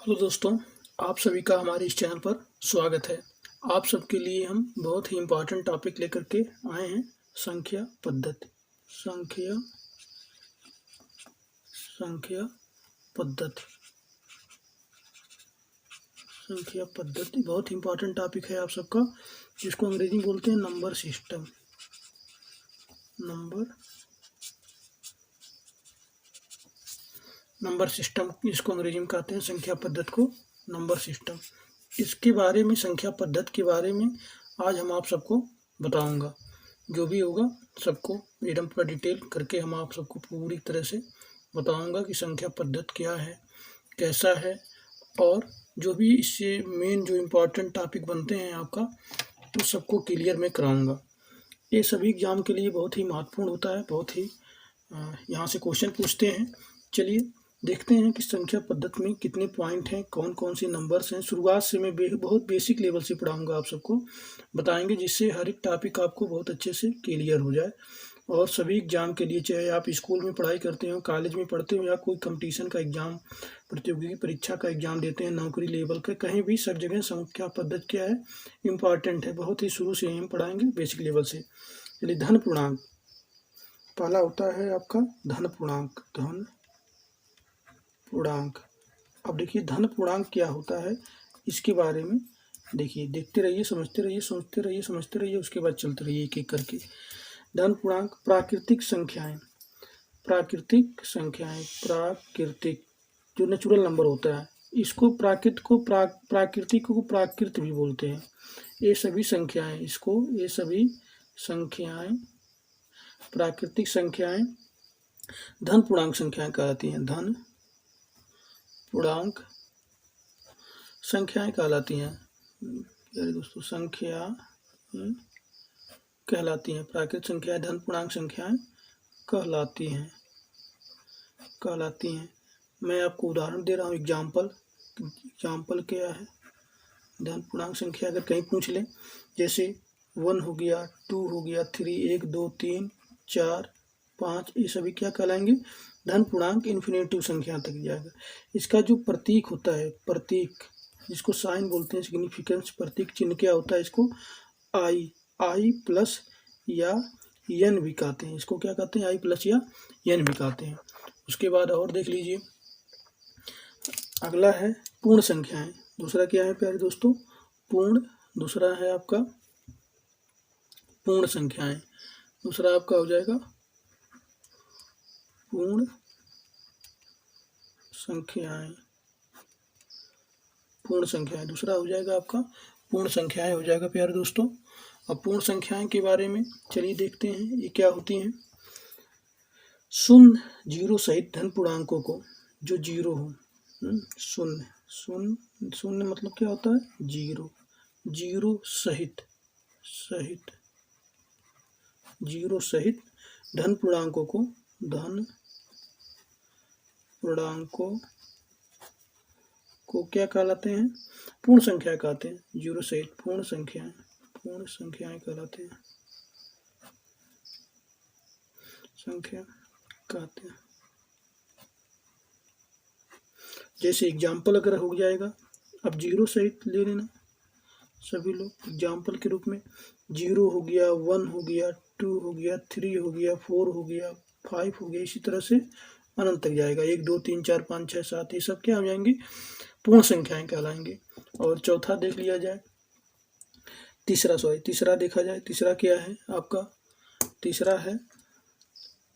Hello दोस्तों, आप सभी का हमारे इस चैनल पर स्वागत है। आप सबके लिए हम बहुत ही इम्पोर्टेंट टॉपिक लेकर के आए हैं। संख्या पद्धति। संख्या पद्धति बहुत ही इम्पोर्टेंट टॉपिक है आप सबका, जिसको अंग्रेजी में बोलते हैं नंबर सिस्टम। नंबर सिस्टम इसको अंग्रेजी में कहते हैं, संख्या पद्धति को नंबर सिस्टम। इसके बारे में, संख्या पद्धति के बारे में आज हम आप सबको बताऊंगा। जो भी होगा सबको एकदम पूरा डिटेल करके हम आप सबको पूरी तरह से बताऊंगा कि संख्या पद्धति क्या है, कैसा है, और जो भी इससे मेन जो इम्पोर्टेंट टॉपिक बनते हैं आपका, उस सबको क्लियर मैं कराऊंगा। ये सभी एग्जाम के लिए बहुत ही महत्वपूर्ण होता है, बहुत ही यहाँ से क्वेश्चन पूछते हैं। चलिए देखते हैं कि संख्या पद्धति में कितने पॉइंट हैं, कौन कौन से नंबर्स हैं। शुरुआत से मैं बहुत बेसिक लेवल से पढ़ाऊंगा, आप सबको बताएंगे, जिससे हर एक टॉपिक आपको बहुत अच्छे से क्लियर हो जाए। और सभी एग्जाम के लिए, चाहे आप स्कूल में पढ़ाई करते हो, कॉलेज में पढ़ते हो, या कोई कंपटीशन का एग्जाम, प्रतियोगी परीक्षा का एग्जाम देते हैं, नौकरी लेवल का, कहीं भी सब जगह संख्या पद्धति क्या है, इम्पॉर्टेंट है। बहुत ही शुरू से हम पढ़ाएंगे बेसिक लेवल से। चलिए, धन पूर्णांक पहला होता है आपका धन पूर्णांक। अब देखिए धन पूर्णांक क्या होता है, इसके बारे में देखिए, देखते रहिए, समझते रहिए, उसके बाद चलते रहिए एक एक करके। धन पूर्णांक प्राकृतिक संख्याएं, जो नेचुरल नंबर होता है, इसको प्राकृतिक को प्राकृत भी बोलते हैं। ये सभी संख्याएं प्राकृतिक संख्याएं धन पूर्णांक संख्याएं कहलाती हैं। धन पूर्णांक संख्याएं कहलाती हैं प्यारे दोस्तों, संख्या कहलाती हैं। प्राकृतिक संख्याएं धन पूर्णांक संख्याएं कहलाती हैं। मैं आपको उदाहरण दे रहा हूँ, एग्जाम्पल क्या है। धन पूर्णांक संख्या अगर कहीं पूछ ले, जैसे 1 हो गया, 2 हो गया, 3, 1, 2, 3, 4, 5, ये सभी क्या कहलाएंगे, धन पूर्णांक। इन्फिनेटिव संख्या तक जाएगा। इसका जो प्रतीक होता है, जिसको साइन बोलते हैं, सिग्निफिकेंस, प्रतीक चिन्ह क्या होता है, इसको आई प्लस या एन भी कहते हैं। इसको क्या कहते हैं, आई प्लस या एन भी कहते हैं। उसके बाद और देख लीजिए, अगला है पूर्ण संख्याएं। दूसरा क्या है प्यारे दोस्तों, दूसरा है आपका पूर्ण संख्याएं। दूसरा आपका हो जाएगा पूर्ण संख्याएं। दूसरा हो जाएगा आपका पूर्ण संख्याएं हो जाएगा प्यारे दोस्तों। अब पूर्ण संख्याएं के बारे में चलिए देखते हैं, ये क्या होती हैं। शून्य, जीरो सहित धन पूर्णांकों को, जो जीरो हो, शून्य मतलब क्या होता है, जीरो सहित धन पूर्णांकों को क्या कहलाते हैं, पूर्ण संख्या कहते हैं। जीरो सहित पूर्ण संख्याएं कहलाते हैं, जैसे एग्जाम्पल अगर हो जाएगा, अब जीरो सहित ले लेना सभी लोग एग्जाम्पल के रूप में। 0 हो गया, 1 हो गया, 2 हो गया, 3 हो गया, 4 हो गया, 5 हो गया, इसी तरह से अनंत तक जाएगा। 1, 2, 3, 4, 5, 6, 7, ये सब क्या हो जाएंगे, पूर्ण संख्याएं कहलाएंगे। और चौथा देख लिया जाए, तीसरा देखा जाए, तीसरा क्या है आपका, तीसरा है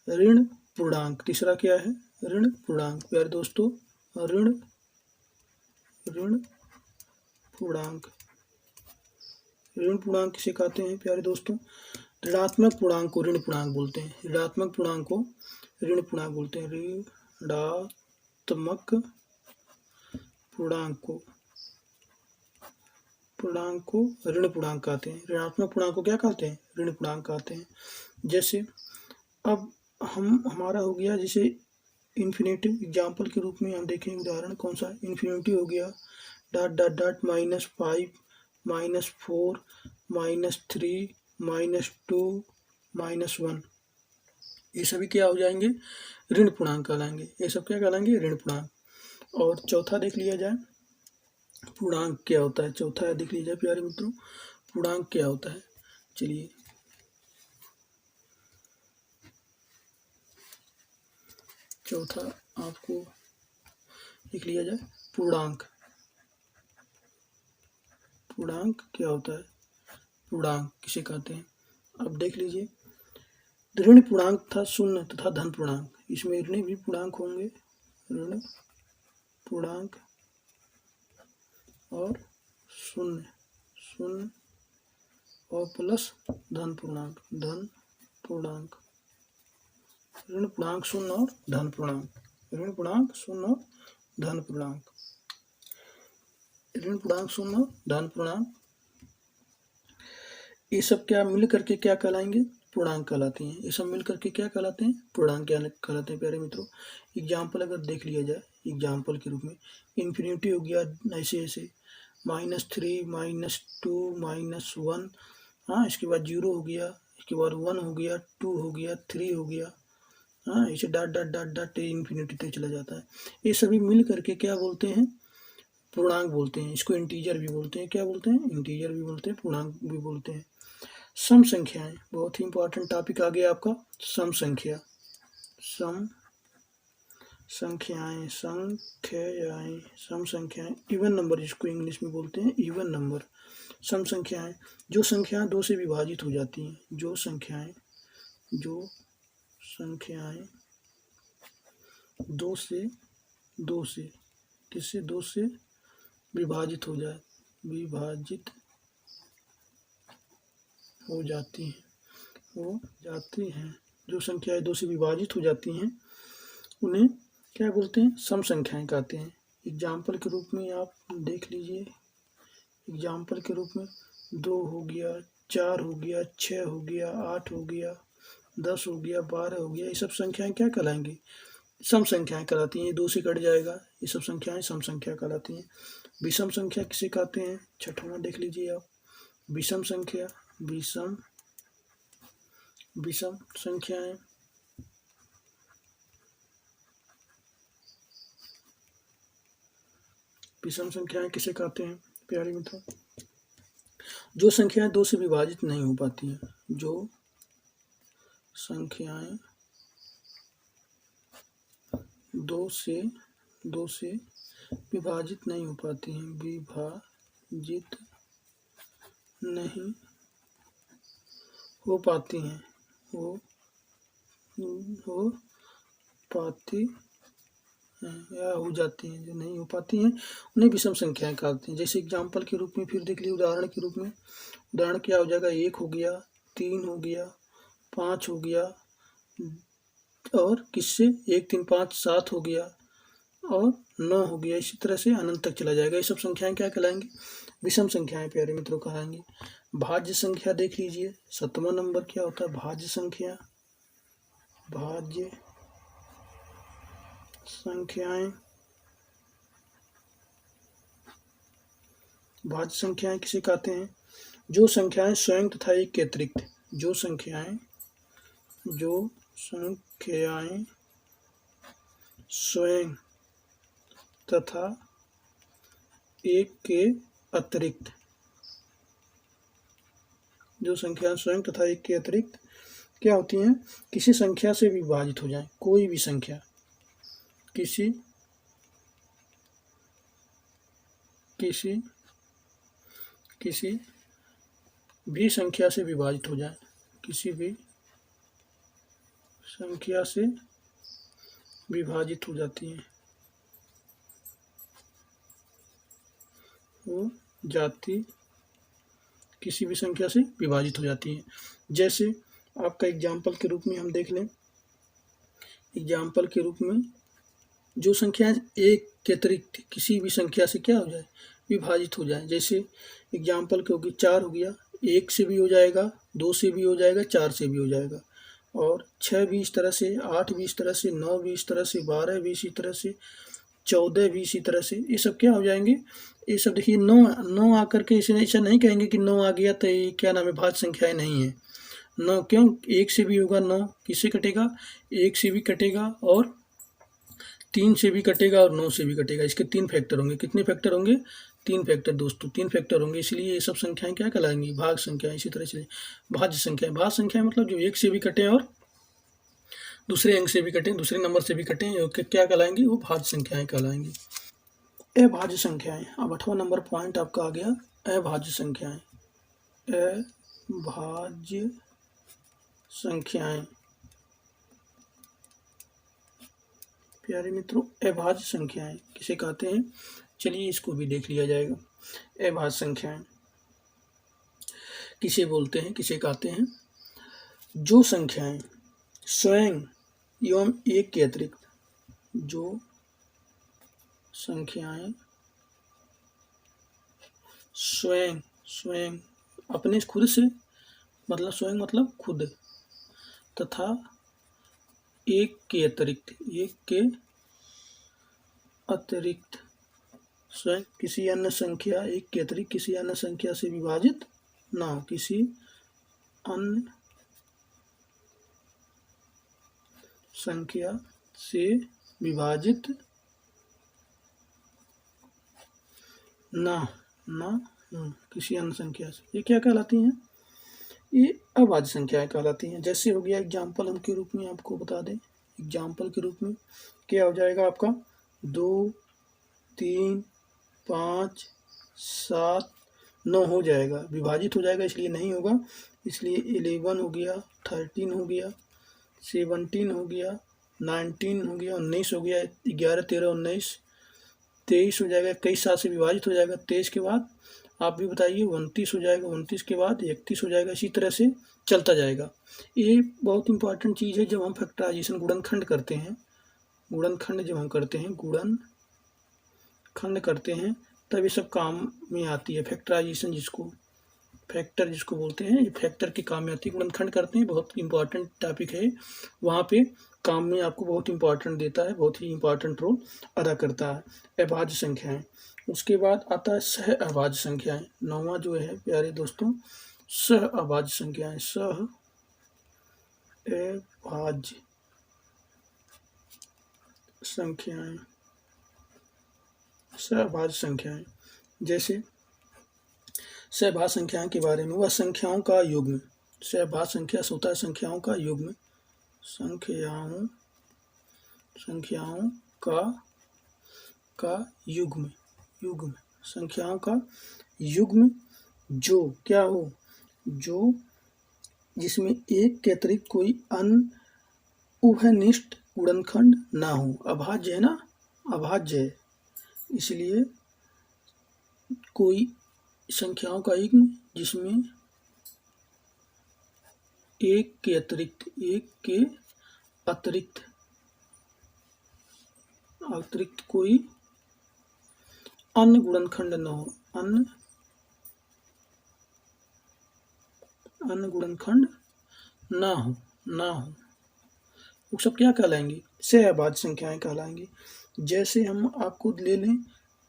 ऋण पूर्णांक। तीसरा क्या है, ऋण पूर्णांक। प्यारे दोस्तों, ऋण पूर्णांक किसे कहते हैं प्यारे दोस्तों, ऋणात्मक पूर्णांक को ऋण पूर्णांक बोलते हैं। ऋणात्मक पूर्णांक को ऋण पूर्णांक बोलते हैं। ऋणात्मक पूर्णांक को ऋण पूर्णांक कहते हैं। ऋणात्मक पूर्णांक को क्या कहते हैं, ऋण पूर्णांक कहते हैं। जैसे अब हमारा हो गया, जैसे इन्फिनेटिव, एग्जाम्पल के रूप में हम देखें उदाहरण कौन सा, इन्फिनेटिव हो गया -5, -4, -3, -2, -1, ये सभी क्या हो जाएंगे, ऋण पूर्णांक कहलाएंगे। ये सब क्या कहलाएंगे, ऋण पूर्णांक। और चौथा देख लिया जाए, पूर्णांक क्या होता है। चौथा देख लीजिए प्यारे मित्रों, पूर्णांक क्या होता है। चलिए चौथा आपको लिख लिया जाए, पूर्णांक। पूर्णांक क्या होता है, पूर्णांक किसे कहते हैं। अब देख लीजिए, ऋण पूर्णांक था शून्य तथा धन पूर्णांक। इसमें ऋण भी पूर्णांक होंगे, ऋण पूर्णांक और शून्य, शून्य और प्लस धन पूर्णांक, धन पूर्णांक। ऋण पूर्णांक शून्य और धन पूर्णांक, ऋण पूर्णांक शून्य और धन पूर्णांक, ऋण पूर्णांक शून्य और धन पूर्णांक, ये सब क्या मिल करके क्या कहलाएंगे, पूर्णांक कहलाते हैं। ये सब मिल करके क्या कहलाते हैं, पूर्णांक क्या कहलाते हैं प्यारे मित्रों। एग्जाम्पल अगर देख लिया जाए, एग्जाम्पल के रूप में इन्फिनिटी हो गया, ऐसे ऐसे -3 -2 -1, हाँ, इसके बाद 0 हो गया, इसके बाद 1 हो गया, 2 हो गया, 3 हो गया, हाँ, इसे dot dot dot dot infinity तक चला जाता है। ये सभी मिल करके क्या बोलते हैं, पूर्णांक बोलते हैं। इसको इंटीजर भी बोलते हैं, क्या बोलते हैं, इंटीजर भी बोलते हैं, पूर्णांक भी बोलते हैं। सम संख्याएं, बहुत ही इंपॉर्टेंट टॉपिक आ गया आपका, सम संख्या। सम संख्याएं, संख्याएं, सम संख्याएं, इवन नंबर जिसको इंग्लिश में बोलते हैं, इवन नंबर। सम संख्याएं, जो संख्याएं 2 से विभाजित हो जाती हैं, जो संख्याएं 2 से किससे, 2 से विभाजित हो जाए, विभाजित हो जाती हैं, जो संख्याएं 2 से विभाजित हो जाती हैं उन्हें क्या बोलते हैं, सम संख्याएं कहते हैं। एग्जाम्पल के रूप में आप देख लीजिए, एग्जाम्पल के रूप में 2 हो गया, 4 हो गया, 6 हो गया, 8 हो गया, 10 हो गया, 12 हो गया, ये सब संख्याएं क्या कहलाएंगी, सम संख्याएं कहलाती हैं। 2 से कट जाएगा, ये सब संख्याएं सम संख्या कहलाती हैं। विषम संख्या किसे कहते हैं, छठवां देख लीजिए आप, विषम संख्या, विषम संख्याएं, विषम संख्याएं किसे कहते हैं प्यारे मित्रों, जो संख्याएं 2 से विभाजित नहीं हो पाती हैं, जो संख्याएं 2 से विभाजित नहीं हो पाती हैं, विभाजित नहीं हो पाती हैं, हो पाती हैं या हो जाती हैं, जो नहीं हो पाती हैं उन्हें विषम संख्याएं कहते हैं। जैसे एग्जाम्पल के रूप में फिर देख लीजिए, उदाहरण के रूप में, उदाहरण क्या हो जाएगा, 1 हो गया, 3 हो गया, 5 हो गया, और किससे 1 3 5 7 हो गया और 9 हो गया, इसी तरह से अनंत तक चला जाएगा। ये सब संख्याएं क्या कहलाएंगी, विषम संख्याएं प्यारे मित्रों कहलाएंगी। भाज्य संख्या देख लीजिए, 7वां नंबर क्या होता है, भाज्य संख्या। भाज्य संख्याएं, भाज्य संख्याएं किसे कहते हैं, जो संख्याएं स्वयं तथा एक के अतिरिक्त, जो संख्याएं स्वयं तथा एक के अतिरिक्त, जो संख्याएं स्वयं तथा एक के अतिरिक्त क्या होती हैं, किसी संख्या से विभाजित हो जाए, कोई भी संख्या किसी भी संख्या से विभाजित हो जाए, किसी भी संख्या से विभाजित हो जाती हैं, हो जाती, किसी भी संख्या से विभाजित हो जाती है। जैसे आपका एग्जाम्पल के रूप में हम देख लें, एग्जाम्पल के रूप में जो संख्या एक के अतिरिक्त किसी भी संख्या से क्या हो जाए, विभाजित हो जाए। जैसे एग्जाम्पल के होगी 4 हो गया, 1 से भी हो जाएगा, 2 से भी हो जाएगा, 4 से भी हो जाएगा, और 6 भी इस तरह से, 8 भी इस तरह से, 9 भी इस तरह से, 12 भी इसी तरह से, 14 भी इसी तरह से, ये सब क्या हो जाएंगे, ये सब देखिए 9 आकर के इसे ऐसा नहीं कहेंगे कि 9 आ गया तो ये क्या नाम है, भाज्य संख्याएं नहीं है। 9 क्यों, 1 से भी होगा 9, किससे कटेगा, 1 से भी कटेगा और 3 से भी कटेगा और 9 से भी कटेगा। इसके 3 फैक्टर होंगे। कितने फैक्टर होंगे? 3 फैक्टर दोस्तों, 3 फैक्टर होंगे। इसलिए ये सब संख्याएं क्या कहलाएंगी? भाग संख्या। इसी तरह से भाज्य संख्या। भाज्य संख्या मतलब जो एक से भी कटे और दूसरे अंक से भी कटें, दूसरे नंबर से भी कटें, क्या कहलाएंगी? वो भाज्य संख्याएं कहलाएंगी। अभाज्य संख्याएं। अब 8वां नंबर पॉइंट आपका आ गया, अभाज्य संख्याएं। अभाज्य संख्याएं। प्यारे मित्रों, अभाज्य संख्याएं किसे कहते हैं? चलिए इसको भी देख लिया जाएगा। अभाज्य संख्याएं किसे बोलते हैं, किसे कहते हैं? जो संख्याएं स्वयं एवं एक के अतिरिक्त, जो संख्याएं स्वयं अपने खुद से, मतलब स्वयं मतलब खुद, तथा एक के अतिरिक्त स्वयं किसी अन्य संख्या, एक के अतिरिक्त किसी अन्य संख्या से विभाजित ना हो, किसी अन्य संख्या से विभाजित ना किसी अन्य संख्या से, ये क्या कहलाती हैं? ये अभाज्य संख्याएं कहलाती हैं। जैसे हो गया एग्जाम्पल हम के रूप में आपको बता दें। एग्जाम्पल के रूप में क्या हो जाएगा आपका? 2, 3, 5, 7, 9 हो जाएगा, विभाजित हो जाएगा इसलिए नहीं होगा। इसलिए 11 हो गया, 13 हो गया, 17 हो गया, 19 हो गया, 19 हो गया, 11, 13, 19, 23 हो जाएगा। 21 7 से विभाजित हो जाएगा। 23 के बाद आप भी बताइए 29 हो जाएगा। 29 के बाद 31 हो जाएगा। इसी तरह से चलता जाएगा। ये बहुत इंपॉर्टेंट चीज़ है। जब हम फैक्टराइजेशन गुणनखंड करते हैं, गुणनखंड जब हम करते हैं, गुणनखंड करते हैं, तब ये सब काम में आती है। फैक्टराइजेशन जिसको फैक्टर जिसको बोलते हैं, ये फैक्टर के काम में आती है। गुणनखंड करते हैं, बहुत इंपॉर्टेंट टॉपिक है। वहाँ पे काम में आपको बहुत इंपॉर्टेंट देता है, बहुत ही इंपॉर्टेंट रोल अदा करता है। अभाज्य संख्याएं। उसके बाद आता है सह अभाज्य संख्याएं। 9वां जो है प्यारे दोस्तों, सह अभाज्य संख्याएं। सह अभाज्य संख्याएं। सहभाज्य संख्याएं। जैसे सहभाज्य संख्याएं के बारे में, वह संख्याओं का युग्म। सहभाज्य संख्या से होता है संख्याओं का युग्म। संख्याओं का युग्म संख्याओं का युग्म जो क्या हो? जो जिसमें एक के अतिरिक्त कोई अन्य उभयनिष्ठ गुणनखंड ना हो। अभाज्य है ना, अभाज्य है, इसलिए कोई संख्याओं का युग्म जिसमें एक के अतिरिक्त कोई अन्य गुणनखंड न हो, अन्य गुणनखंड ना हो वो सब क्या कहलाएंगे? सहअभाज्य संख्याएं कहलाएंगी। जैसे हम आपको ले लें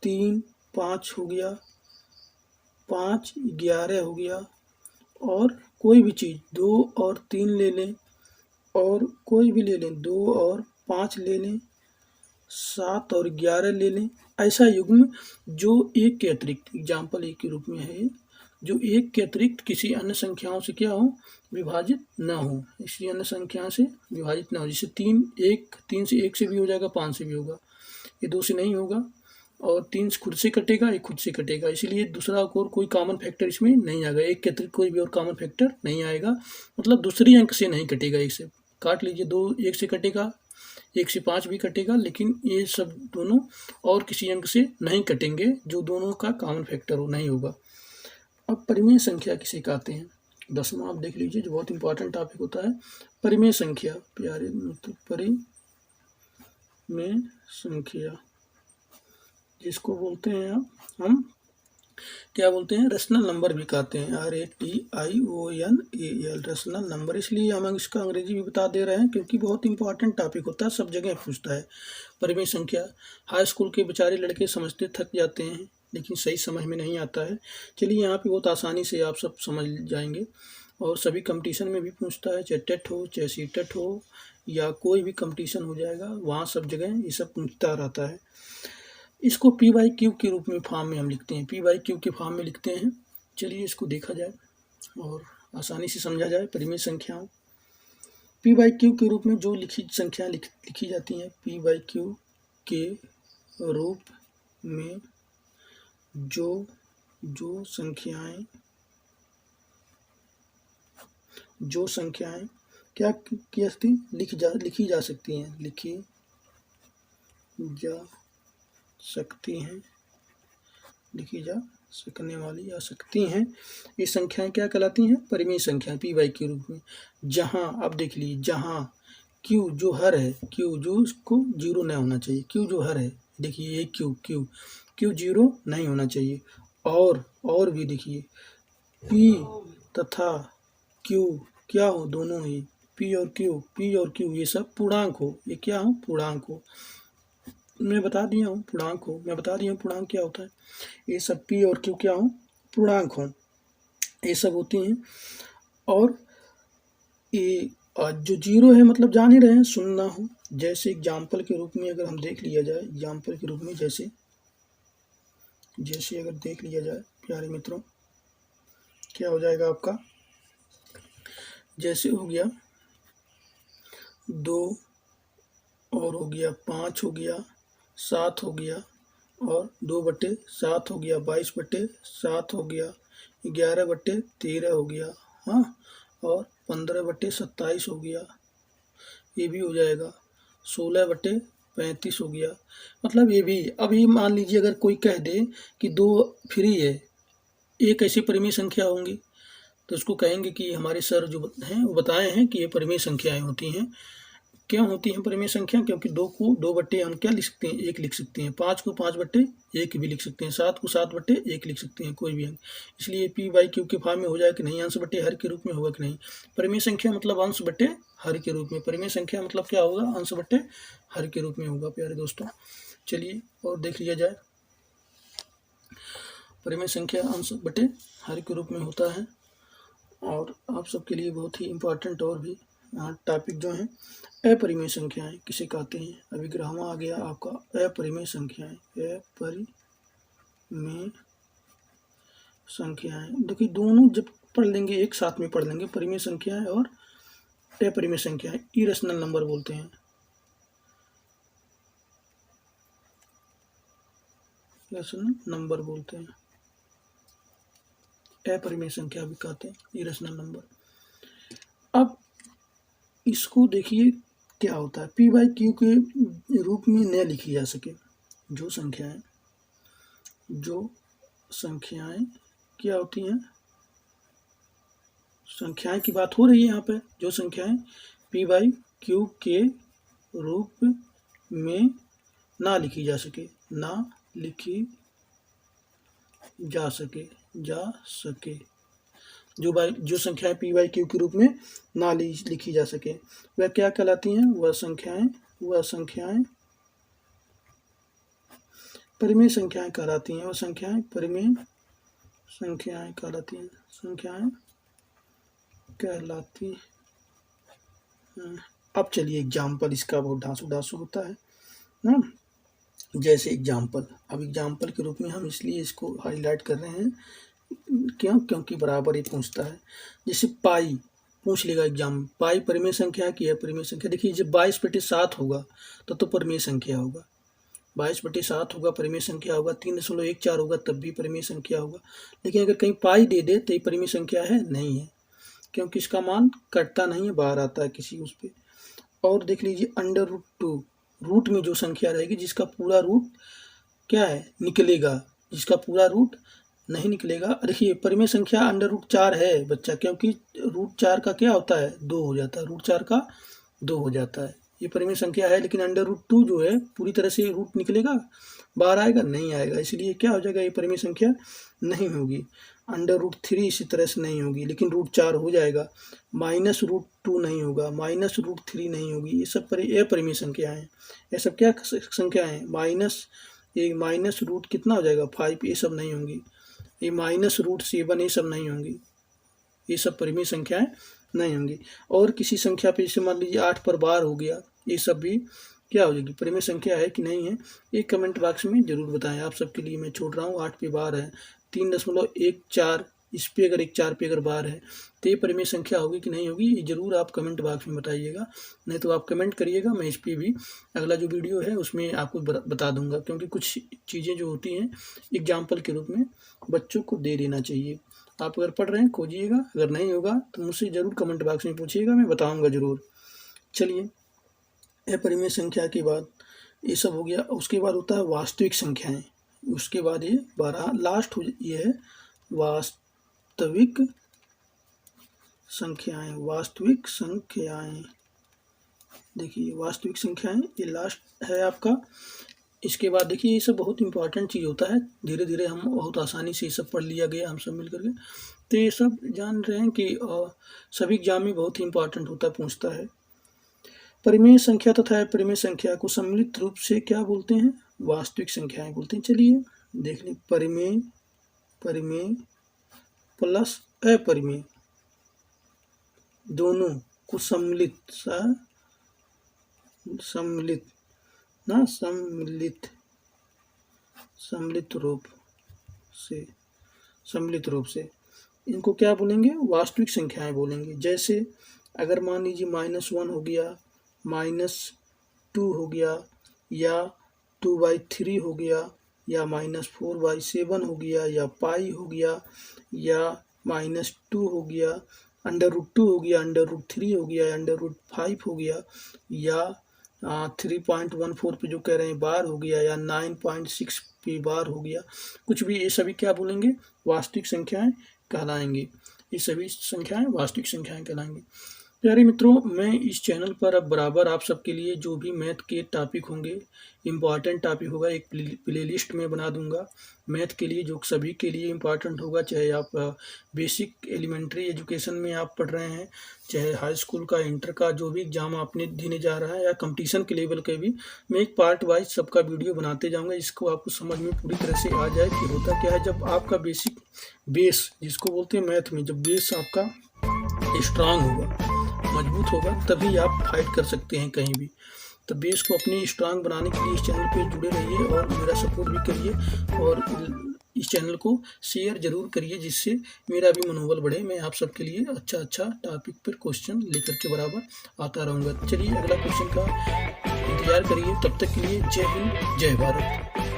3, 5 हो गया, 5, 11 हो गया, और कोई भी चीज़ 2 और 3 ले लें, और कोई भी ले लें, 2 और 5 ले लें, 7 और 11 ले लें। ऐसा युग्म जो एक के अतिरिक्त, एग्जाम्पल एक के रूप में है, जो एक के अतिरिक्त किसी अन्य संख्याओं से क्या हो? विभाजित न हो, किसी अन्य संख्या से विभाजित न हो। जैसे 3 से 1 से भी हो जाएगा, 5 से भी होगा, ये 2 से नहीं होगा, और 3 खुद से कटेगा, एक खुद से कटेगा, इसीलिए दूसरा और कोई कॉमन फैक्टर इसमें नहीं आएगा। एक के अतिरिक्त कोई भी और कॉमन फैक्टर नहीं आएगा, मतलब दूसरी अंक से नहीं कटेगा। एक से काट लीजिए, 2 1 से कटेगा, 1 से 5 भी कटेगा, लेकिन ये सब दोनों और किसी अंक से नहीं कटेंगे जो दोनों का कॉमन फैक्टर हो, नहीं होगा। अब परिमेय संख्या किसे कहते हैं? 10वां आप देख लीजिए, जो बहुत इंपॉर्टेंट टॉपिक होता है, परिमेय संख्या। प्यारे मित्र, परिमेय संख्या जिसको बोलते हैं हम क्या बोलते हैं? रेशनल नंबर भी कहते हैं, RATIONAL, रेशनल नंबर। इसलिए हम इसका अंग्रेजी भी बता दे रहे हैं क्योंकि बहुत इंपॉर्टेंट टॉपिक होता है, सब जगह पूछता है। परिमेय संख्या हाई स्कूल के बेचारे लड़के समझते थक जाते हैं, लेकिन सही समझ में नहीं आता है। चलिए यहाँ पे बहुत आसानी से आप सब समझ जाएंगे। और सभी कंपटीशन में भी पूछता है, चाहे टेट हो चाहे सीटेट हो या कोई भी कंपटीशन हो जाएगा, वहाँ सब जगह ये सब पूछता रहता है। इसको पी बाई क्यू के रूप में फॉर्म में हम लिखते हैं, पी बाई क्यू के फॉर्म में लिखते हैं। चलिए इसको देखा जाए और आसानी से समझा जाए। परिमेय संख्याओं पी बाई क्यू के रूप में जो संख्याएं लिखी जाती हैं, पी बाई क्यू के रूप में जो संख्याएं क्या लिखी जा सकती हैं, लिखी जा सकने वाली आ सकती हैं, ये संख्याएं क्या कहलाती हैं? परिमेय संख्याएं पी बाई क्यू रूप में। जहां अब देख लीजिए, जहां क्यू जो हर है, क्यू जो उसको जीरो नहीं होना चाहिए, क्यू जो हर है, देखिए ये क्यू जीरो नहीं होना चाहिए। और भी देखिए, पी तथा क्यू क्या हो, दोनों ही पी और क्यू ये सब पूर्णांक हो, ये क्या हो? पूर्णांक हो। मैं बता दिया हूँ पूर्णांक क्या होता है। ये सब पी और क्यू क्या हो? पूर्णांक हो, ये सब होती हैं। और ये जो जीरो है मतलब जान ही रहे हैं, सुनना हो। जैसे एग्जाम्पल के रूप में अगर हम देख लिया जाए, एग्जाम्पल के रूप में जैसे अगर देख लिया जाए प्यारे मित्रों, क्या हो जाएगा आपका? जैसे हो गया 2 और हो गया 5 हो गया 7 हो गया और 2/7 हो गया 22/7 हो गया 11/13 हो गया, हाँ, और 15/27 हो गया, ये भी हो जाएगा 16/35 हो गया। मतलब ये भी, अभी मान लीजिए अगर कोई कह दे कि 2 फ्री है, एक ऐसी परिमेय संख्या होंगी, तो उसको कहेंगे कि हमारे सर जो हैं वो बताए हैं कि ये परिमेय संख्याएं होती हैं। क्यों होती हैं परिमेय संख्या? क्योंकि 2 को 2/, हम क्या लिख सकते हैं? 1 लिख सकते हैं। 5 को 5/1 भी लिख सकते हैं। 7 को 7/1 लिख सकते हैं, कोई भी अंक। इसलिए पी बाई क्यू के फॉर्म में हो जाए कि नहीं, अंश बटे हर के रूप में होगा कि नहीं। परिमेय संख्या मतलब अंश बटे हर के रूप में, परिमेय संख्या मतलब क्या होगा? अंश बटे हर के रूप में होगा प्यारे दोस्तों। चलिए और देख लिया जाए, परिमेय संख्या अंश बटे हर के रूप में होता है। और आप सबके लिए बहुत ही इम्पोर्टेंट और भी टॉपिक जो हैं, अपरिमेय संख्याएं किसे कहते हैं। अभिग्रहवा आ गया आपका अपरिमेय संख्याएं। अपरिमेय संख्याएं देखिए, दोनों जब पढ़ लेंगे एक साथ में पढ़ लेंगे, परिमेय संख्याएं और अपरिमेय संख्याएं, इरेशनल नंबर बोलते हैं, इरेशनल नंबर बोलते हैं, अपरिमेय संख्या भी कहते हैं, इरेशनल नंबर। अब इसको देखिए क्या होता है, पी बाई क्यू के रूप में न लिखी जा सके जो संख्याएं क्या होती हैं, संख्याएं की बात हो रही है यहाँ पे। जो संख्याएं पी बाई क्यू के रूप में ना लिखी जा सके, जो संख्याएं पी बाई क्यू के रूप में ना लिखी जा सके, वह क्या कहलाती हैं? वह संख्याएं परिमेय संख्याएं कहलाती हैं। वह संख्याएं परिमेय संख्याएं कहलाती हैं। अब चलिए एग्जाम्पल, इसका बहुत ढांसू होता है ना। जैसे एग्जाम्पल, अब एग्जाम्पल के रूप में हम इसलिए इसको हाईलाइट कर रहे हैं, क्योंकि बराबर ही पूछता है। जैसे पाई पूछ लेगा एग्जाम, पाई परिमेय संख्या की है, परिमेय संख्या। देखिए जब 22/7 होगा तो परिमेय संख्या होगा, 22/7 होगा परिमेय संख्या होगा, 3.14 होगा तब भी परिमेय संख्या होगा। लेकिन अगर कहीं पाई दे दे तो ये परिमेय संख्या है नहीं है, क्योंकि इसका मान कटता नहीं है, बाहर आता है किसी उस पर। और देख लीजिए √2, रूट में जो संख्या रहेगी जिसका पूरा रूट क्या है निकलेगा, जिसका पूरा रूट नहीं निकलेगा। देखिए परिमेय संख्या √4 है बच्चा, क्योंकि √4 का क्या होता है? 2 हो जाता है, √4 का 2 हो जाता है, ये परिमेय संख्या है। लेकिन √2 जो है पूरी तरह से रूट निकलेगा, बाहर आएगा नहीं आएगा, इसलिए क्या हो जाएगा? ये परिमेय संख्या नहीं होगी। √3 इसी तरह से नहीं होगी, लेकिन √4 हो जाएगा। -√2 नहीं होगा, -√3 नहीं होगी, ये सब अपरिमेय संख्या हैं। ये सब क्या संख्या है? माइनस रूट कितना हो जाएगा? 5, ये सब नहीं होंगी। ये -√7 ये सब नहीं होंगी, ये सब परिमेय संख्याएं नहीं होंगी। और किसी संख्या पे जैसे मान लीजिए 8 पर बार हो गया, ये सब भी क्या हो जाएगी, परिमेय संख्या है कि नहीं है, एक कमेंट बॉक्स में जरूर बताएं। आप सबके लिए मैं छोड़ रहा हूँ। 8 पे बार है, 3.14, इस पे अगर 1 4 पे अगर बार है तो ये परिमेय संख्या होगी कि नहीं होगी, ये जरूर आप कमेंट बॉक्स में बताइएगा। नहीं तो आप कमेंट करिएगा, मैं इस पर भी अगला जो वीडियो है उसमें आपको बता दूंगा। क्योंकि कुछ चीज़ें जो होती हैं एग्जाम्पल के रूप में बच्चों को दे देना चाहिए। आप अगर पढ़ रहे हैं खोजिएगा, अगर नहीं होगा तो मुझसे ज़रूर कमेंट बॉक्स में पूछिएगा, मैं बताऊँगा ज़रूर। चलिए, यह परिमेय संख्या के बाद ये सब हो गया। उसके बाद होता है वास्तविक संख्याएं। उसके बाद ये 12 लास्ट हो, ये है वास्तविक संख्याएं। वास्तविक संख्याएं, देखिए वास्तविक संख्याएं ये लास्ट है आपका। इसके बाद देखिए ये सब बहुत इंपॉर्टेंट चीज़ होता है। धीरे धीरे हम बहुत आसानी से ये सब पढ़ लिया गया हम सब मिल करके। तो ये सब जान रहे हैं कि सभी एग्जाम में बहुत ही इंपॉर्टेंट होता है, पूछता है। परिमेय संख्या तथा अपरिमेय संख्या को सम्मिलित रूप से क्या बोलते हैं, वास्तविक संख्याएं बोलते हैं। चलिए देख लें, परिमेय प्लस अपरिमेय दोनों को सम्मिलित रूप से इनको क्या बोलेंगे, वास्तविक संख्याएं बोलेंगे। जैसे अगर मान लीजिए -1 हो गया, -2 हो गया, या 2/3 हो गया, या -4/7 हो गया, या पाई हो गया, या -2 हो गया, √2 हो गया, √3 हो गया, √5 हो गया, या 3.14 पे जो कह रहे हैं बार हो गया, या 9.6 पे बार हो गया, कुछ भी, ये सभी क्या बोलेंगे, वास्तविक संख्याएं कहलाएंगे। ये सभी संख्याएं वास्तविक संख्याएं कहलाएंगी। प्यारे मित्रों, मैं इस चैनल पर अब बराबर आप सबके लिए जो भी मैथ के टॉपिक होंगे, इम्पॉर्टेंट टॉपिक होगा, एक प्लेलिस्ट में बना दूंगा मैथ के लिए, जो सभी के लिए इम्पॉर्टेंट होगा। चाहे आप बेसिक एलिमेंट्री एजुकेशन में आप पढ़ रहे हैं, चाहे हाई स्कूल का, इंटर का, जो भी एग्जाम आपने देने जा रहा है, या कंपटीशन के लेवल के भी, मैं एक पार्ट वाइज सबका वीडियो बनाते जाऊँगा। इसको आपको समझ में पूरी तरह से आ जाए कि होता क्या है। जब आपका बेसिक बेस, जिसको बोलते हैं मैथ में, जब बेस आपका स्ट्रांग होगा, मजबूत होगा, तभी आप फाइट कर सकते हैं कहीं भी। तो बेस को अपनी स्ट्रांग बनाने के लिए इस चैनल पे जुड़े रहिए और मेरा सपोर्ट भी करिए, और इस चैनल को शेयर जरूर करिए, जिससे मेरा भी मनोबल बढ़े। मैं आप सबके लिए अच्छा टॉपिक पर क्वेश्चन लेकर के बराबर आता रहूँगा। चलिए अगला क्वेश्चन का इंतजार करिए। तब तक के लिए जय हिंद, जय भारत।